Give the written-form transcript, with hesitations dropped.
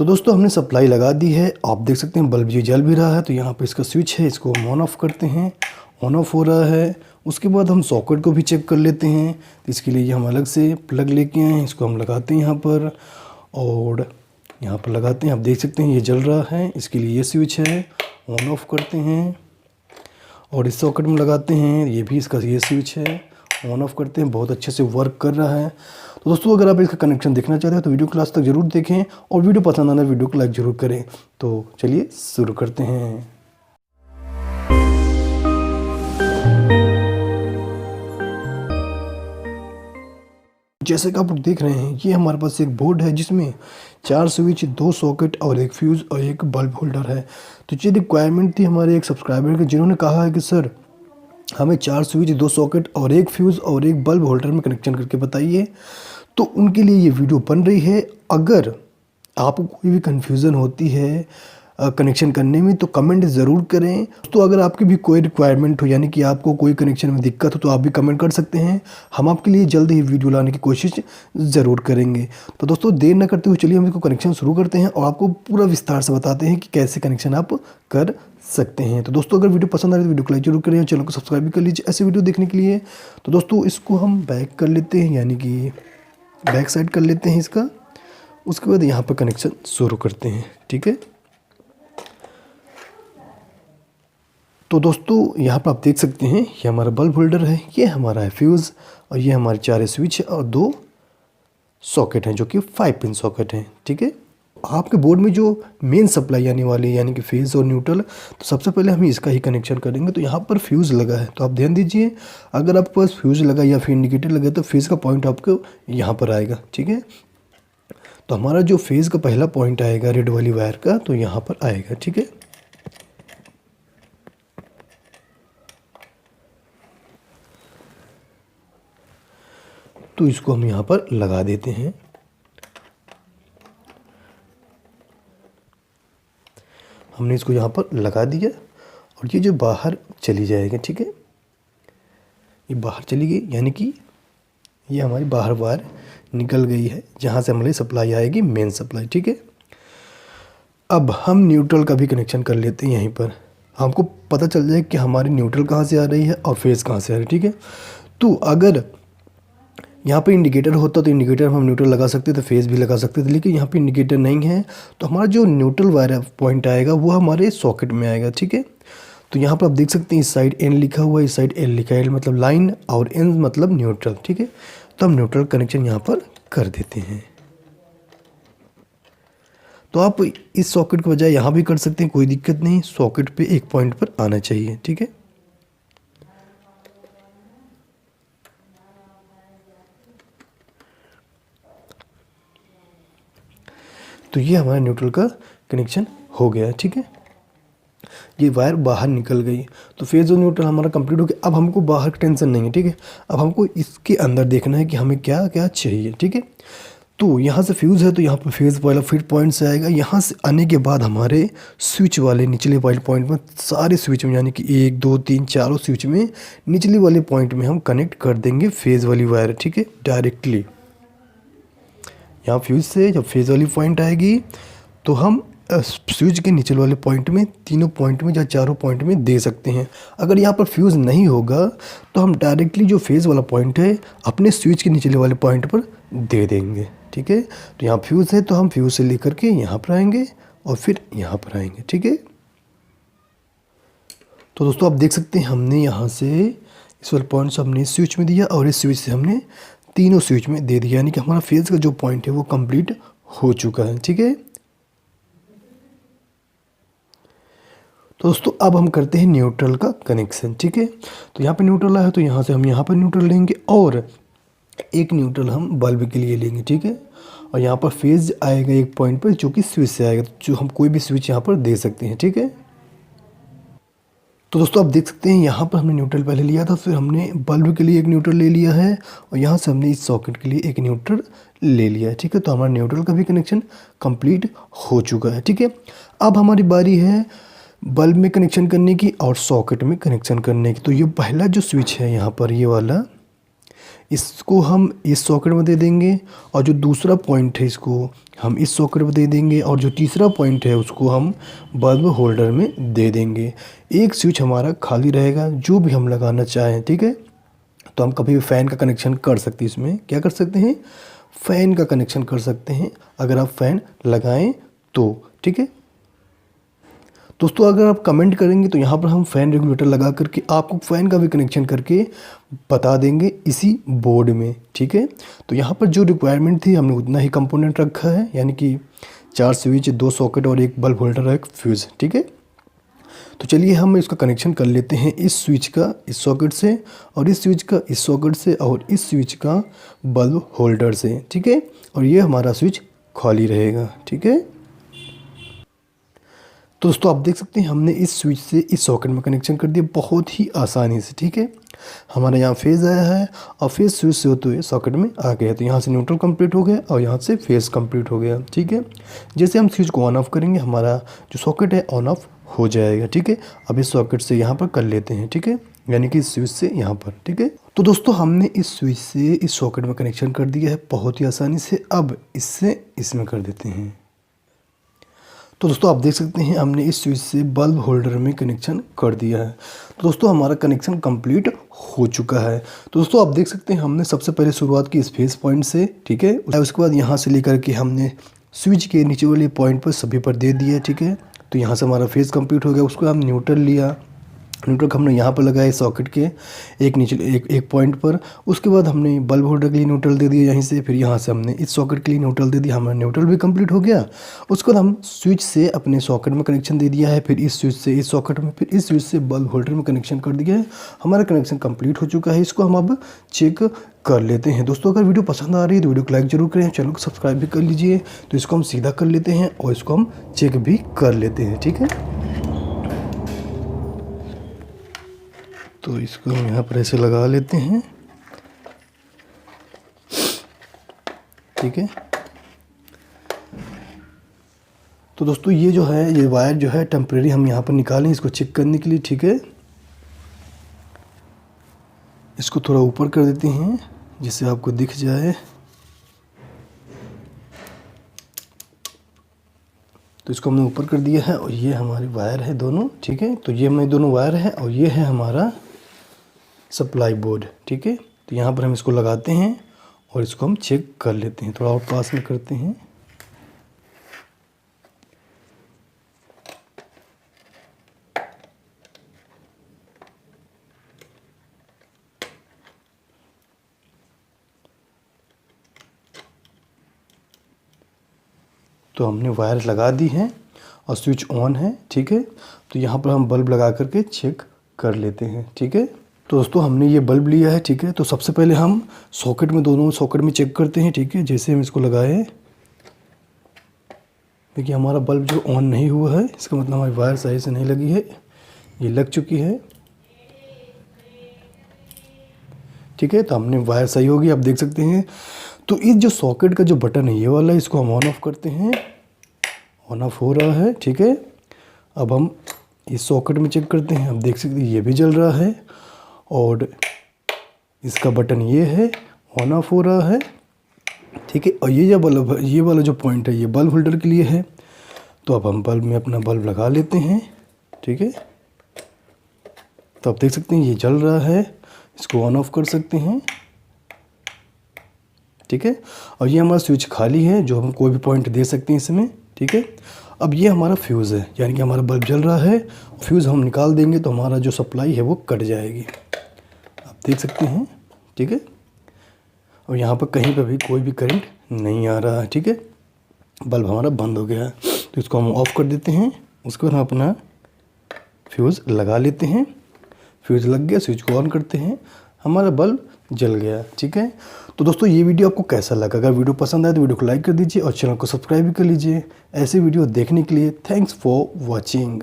तो दोस्तों हमने सप्लाई लगा दी है, आप देख सकते हैं बल्ब ये जल भी रहा है। तो यहाँ पर इसका स्विच है, इसको हम ऑन ऑफ करते हैं। ऑन ऑफ हो रहा है। उसके बाद हम सॉकेट को भी चेक कर लेते हैं। तो इसके लिए हम अलग से प्लग लेके आए हैं, इसको हम लगाते हैं यहाँ पर और यहाँ पर लगाते हैं। आप देख सकते हैं ये जल रहा है, इसके लिए ये स्विच है। ऑन ऑफ करते हैं और इस सॉकेट में लगाते हैं, ये भी इसका ये स्विच है। ऑन ऑफ करते हैं, बहुत अच्छे से वर्क कर रहा है। तो दोस्तों अगर आप इसका कनेक्शन देखना चाहते हैं तो वीडियो क्लास तक ज़रूर देखें और वीडियो पसंद आना वीडियो को लाइक ज़रूर करें। तो चलिए शुरू करते हैं। जैसे कि आप लोग देख रहे हैं ये हमारे पास एक बोर्ड है जिसमें 4 स्विच, 2 सॉकेट और एक फ्यूज़ और एक बल्ब होल्डर है। तो ये रिक्वायरमेंट थी हमारे एक सब्सक्राइबर की, जिन्होंने कहा है कि सर हमें 4 स्विच, 2 सॉकेट और एक फ्यूज़ और एक बल्ब होल्डर में कनेक्शन करके बताइए। तो उनके लिए ये वीडियो बन रही है। अगर आपको कोई भी कन्फ्यूज़न होती है कनेक्शन करने में तो कमेंट ज़रूर करें। तो अगर आपकी भी कोई रिक्वायरमेंट हो, यानी कि आपको कोई कनेक्शन में दिक्कत हो, तो आप भी कमेंट कर सकते हैं। हम आपके लिए जल्द ही वीडियो लाने की कोशिश ज़रूर करेंगे। तो दोस्तों देर न करते हुए चलिए हम इसको कनेक्शन शुरू करते हैं और आपको पूरा विस्तार से बताते हैं कि कैसे कनेक्शन आप कर सकते हैं। तो दोस्तों अगर वीडियो पसंद आ रही है तो वीडियो को लाइक जरूर करें और चैनल को सब्सक्राइब भी कर लीजिए ऐसे वीडियो देखने के लिए। तो दोस्तों इसको हम बैक कर लेते हैं, यानी कि बैक साइड कर लेते हैं इसका। उसके बाद यहाँ पर कनेक्शन शुरू करते हैं, ठीक है। तो दोस्तों यहाँ पर आप देख सकते हैं ये हमारा बल्ब होल्डर है, ये हमारा है फ्यूज़ और ये हमारे 4 स्विच है और 2 सॉकेट हैं जो कि 5 पिन सॉकेट हैं, ठीक है। आपके बोर्ड में जो मेन सप्लाई आने वाली है यानी कि फेज़ और न्यूट्रल, तो सबसे पहले हम इसका ही कनेक्शन करेंगे। तो यहाँ पर फ्यूज़ लगा है, तो आप ध्यान दीजिए अगर आपके पास फ्यूज़ लगा या फिर इंडिकेटर लगा तो फेज़ का पॉइंट आपको यहाँ पर आएगा, ठीक है। तो हमारा जो फेज़ का पहला पॉइंट आएगा रेड वाली वायर का, तो यहाँ पर आएगा, ठीक है। तो इसको हम यहाँ पर लगा देते हैं। हमने इसको यहाँ पर लगा दिया और ये जो बाहर चली जाएगी, ठीक है। ये बाहर चली गई, यानी कि ये हमारी बाहर वायर निकल गई है जहाँ से हमारी सप्लाई आएगी, मेन सप्लाई, ठीक है। अब हम न्यूट्रल का भी कनेक्शन कर लेते हैं। यहीं पर हमको पता चल जाए कि हमारी न्यूट्रल कहाँ से आ रही है और फेज़ कहाँ से आ रही है, ठीक है। तो अगर यहाँ पे इंडिकेटर होता तो इंडिकेटर हम न्यूट्रल लगा सकते थे, फेज़ भी लगा सकते थे, लेकिन यहाँ पे इंडिकेटर नहीं है। तो हमारा जो न्यूट्रल वायर पॉइंट आएगा वो हमारे सॉकेट में आएगा, ठीक है। तो यहाँ पर आप देख सकते हैं इस साइड एन लिखा हुआ है, इस साइड एल लिखा है, एल मतलब लाइन और एन मतलब न्यूट्रल, ठीक है। तो हम न्यूट्रल कनेक्शन यहाँ पर कर देते हैं। तो आप इस सॉकेट के बजाय यहाँ भी कर सकते हैं, कोई दिक्कत नहीं। सॉकेट पे एक पॉइंट पर आना चाहिए, ठीक है। तो ये हमारा न्यूट्रल का कनेक्शन हो गया है, ठीक है। ये वायर बाहर निकल गई तो फेज़ और न्यूट्रल हमारा कंप्लीट हो गया। अब हमको बाहर की टेंशन नहीं है, ठीक है। अब हमको इसके अंदर देखना है कि हमें क्या क्या चाहिए, ठीक है। तो यहाँ से फ्यूज़ है तो यहाँ पर फेज़ वाला फिर पॉइंट से आएगा। यहाँ से आने के बाद हमारे स्विच वाले निचले वाले पॉइंट में, सारे स्विच में यानी कि 1 2 3 4 स्विच में निचले वाले पॉइंट में हम कनेक्ट कर देंगे फेज़ वाली वायर, ठीक है, डायरेक्टली। यहाँ फ्यूज़ से जब फेज़ वाली पॉइंट आएगी तो हम स्विच के निचले वाले पॉइंट में, तीनों पॉइंट में या चारों पॉइंट में दे सकते हैं। अगर यहाँ पर फ्यूज़ नहीं होगा तो हम डायरेक्टली जो फेज़ वाला पॉइंट है अपने स्विच के निचले वाले पॉइंट पर दे देंगे, ठीक है। तो यहाँ फ्यूज़ है तो हम फ्यूज़ से लेकर के यहाँ पर आएंगे और फिर यहाँ पर आएंगे, ठीक है। तो दोस्तों आप देख सकते हैं हमने यहाँ से इस वाले पॉइंट से हमने स्विच में दिया और इस स्विच से हमने तीनों स्विच में दे दिया, यानी कि हमारा फेज़ का जो पॉइंट है वो कंप्लीट हो चुका है, ठीक है। तो दोस्तों अब हम करते हैं न्यूट्रल का कनेक्शन, ठीक है। तो यहाँ पे न्यूट्रल है तो यहाँ से हम यहाँ पर न्यूट्रल लेंगे और एक न्यूट्रल हम बल्ब के लिए लेंगे, ठीक है। और यहाँ पर फेज़ आएगा एक पॉइंट पर जो कि स्विच से आएगा, जो हम कोई भी स्विच यहाँ पर दे सकते हैं, ठीक है। तो दोस्तों आप देख सकते हैं यहाँ पर हमने न्यूट्रल पहले लिया था, फिर हमने बल्ब के लिए एक न्यूट्रल ले लिया है और यहाँ से हमने इस सॉकेट के लिए एक न्यूट्रल ले लिया है, ठीक है। तो हमारा न्यूट्रल का भी कनेक्शन कंप्लीट हो चुका है, ठीक है। अब हमारी बारी है बल्ब में कनेक्शन करने की और सॉकेट में कनेक्शन करने की। तो ये पहला जो स्विच है यहाँ पर ये वाला, इसको हम इस सॉकेट में दे देंगे और जो दूसरा पॉइंट है इसको हम इस सॉकेट में दे देंगे और जो तीसरा पॉइंट है उसको हम बल्ब होल्डर में दे देंगे। एक स्विच हमारा खाली रहेगा जो भी हम लगाना चाहें, ठीक है। तो हम कभी भी फ़ैन का कनेक्शन कर सकते हैं, इसमें क्या कर सकते हैं, फ़ैन का कनेक्शन कर सकते हैं अगर आप फ़ैन लगाएं तो, ठीक है। दोस्तों अगर आप कमेंट करेंगे तो यहाँ पर हम फ़ैन रेगुलेटर लगा करके आपको फ़ैन का भी कनेक्शन करके बता देंगे इसी बोर्ड में, ठीक है। तो यहाँ पर जो रिक्वायरमेंट थी हमने उतना ही कंपोनेंट रखा है, यानी कि 4 स्विच, 2 सॉकेट और एक बल्ब होल्डर और एक फ्यूज़, ठीक है। तो चलिए हम इसका कनेक्शन कर लेते हैं, इस स्विच का इस सॉकेट से और इस स्विच का इस सॉकेट से और इस स्विच का बल्ब होल्डर से, ठीक है। और ये हमारा स्विच खाली रहेगा, ठीक है। तो दोस्तों आप देख सकते हैं हमने इस स्विच से इस सॉकेट में कनेक्शन कर दिया बहुत ही आसानी से, ठीक है। हमारा यहाँ फेज़ आया है और फेज़ स्विच से होते हुए सॉकेट में आ गया, तो यहाँ से न्यूट्रल कंप्लीट हो गया और यहाँ से फेज़ कंप्लीट हो गया, ठीक है। जैसे हम स्विच को ऑन ऑफ करेंगे हमारा जो सॉकेट है ऑन ऑफ हो जाएगा, ठीक है। अब इस सॉकेट से यहाँ पर कर लेते हैं, ठीक है, यानी कि इस स्विच से यहाँ पर, ठीक है। तो दोस्तों हमने इस स्विच से इस सॉकेट में कनेक्शन कर दिया है बहुत ही आसानी से। अब इससे इसमें कर देते हैं। तो दोस्तों आप देख सकते हैं हमने इस स्विच से बल्ब होल्डर में कनेक्शन कर दिया है। तो दोस्तों हमारा कनेक्शन कंप्लीट हो चुका है। तो दोस्तों आप देख सकते हैं हमने सबसे पहले शुरुआत की इस फेस पॉइंट से, ठीक है। उसके बाद यहाँ से लेकर के हमने स्विच के नीचे वाले पॉइंट पर सभी पर दे दिया, ठीक है। तो यहाँ से हमारा फेस कंप्लीट हो गया। उसको हम न्यूट्रल लिया, न्यूट्रल हमने यहाँ पर लगाया सॉकेट के एक नीचे एक पॉइंट पर। उसके बाद हमने बल्ब होल्डर के लिए न्यूट्रल दे दिया यहीं से, फिर यहाँ से हमने इस सॉकेट के लिए न्यूट्रल दे दिया, हमारा न्यूट्रल भी कंप्लीट हो गया। उसके बाद हम स्विच से अपने सॉकेट में कनेक्शन दे दिया है, फिर इस स्विच से इस सॉकेट में, फिर इस स्विच से बल्ब होल्डर में कनेक्शन कर दिया है। हमारा कनेक्शन कंप्लीट हो चुका है। इसको हम अब चेक कर लेते हैं। दोस्तों अगर वीडियो पसंद आ रही है तो वीडियो को लाइक जरूर करें, चैनल को सब्सक्राइब भी कर लीजिए। तो इसको हम सीधा कर लेते हैं और इसको हम चेक भी कर लेते हैं, ठीक है। तो इसको हम यहाँ पर ऐसे लगा लेते हैं, ठीक है। तो दोस्तों ये जो है ये वायर जो है टेम्परेरी हम यहाँ पर निकालें इसको चेक करने के लिए, ठीक है। इसको थोड़ा ऊपर कर देते हैं जिससे आपको दिख जाए। तो इसको हमने ऊपर कर दिया है और ये हमारी वायर है दोनों, ठीक है। तो ये हमारे दोनों वायर है और ये है हमारा सप्लाई बोर्ड, ठीक है। तो यहाँ पर हम इसको लगाते हैं और इसको हम चेक कर लेते हैं, थोड़ा और पास में करते हैं। तो हमने वायर लगा दी है और स्विच ऑन है, ठीक है। तो यहाँ पर हम बल्ब लगा करके चेक कर लेते हैं, ठीक है। तो दोस्तों हमने ये बल्ब लिया है, ठीक है। तो सबसे पहले हम सॉकेट में, दोनों सॉकेट में चेक करते हैं, ठीक है। जैसे हम इसको लगाए, देखिए हमारा बल्ब जो ऑन नहीं हुआ है, इसका मतलब हमारी वायर सही से नहीं लगी है, ये लग चुकी है, ठीक है। तो हमने वायर सही होगी, आप देख सकते हैं। तो इस जो सॉकेट का जो बटन है ये वाला, इसको हम ऑन ऑफ करते हैं, ऑन ऑफ हो रहा है, ठीक है। अब हम इस सॉकेट में चेक करते हैं, आप देख सकते हैं ये भी जल रहा है और इसका बटन ये है, ऑन ऑफ हो रहा है, ठीक है। और ये जो बल्ब है, ये वाला जो पॉइंट है ये बल्ब होल्डर के लिए है। तो अब हम बल्ब में अपना बल्ब लगा लेते हैं, ठीक है। तो आप देख सकते हैं ये जल रहा है, इसको ऑन ऑफ कर सकते हैं, ठीक है। और ये हमारा स्विच खाली है जो हम कोई भी पॉइंट दे सकते हैं इसमें, ठीक है। अब ये हमारा फ्यूज़ है, यानी कि हमारा बल्ब जल रहा है, फ्यूज़ हम निकाल देंगे तो हमारा जो सप्लाई है वो कट जाएगी, आप देख सकते हैं, ठीक है। और यहाँ पर कहीं पर भी कोई भी करंट नहीं आ रहा है, ठीक है। बल्ब हमारा बंद हो गया है। तो इसको हम ऑफ़ कर देते हैं। उसके बाद हम अपना फ्यूज़ लगा लेते हैं। फ्यूज़ लग गया, स्विच को ऑन करते हैं, हमारा बल्ब जल गया, ठीक है। तो दोस्तों ये वीडियो आपको कैसा लगा? अगर वीडियो पसंद आए तो वीडियो को लाइक कर दीजिए और चैनल को सब्सक्राइब भी कर लीजिए। ऐसे वीडियो देखने के लिए थैंक्स फॉर वॉचिंग।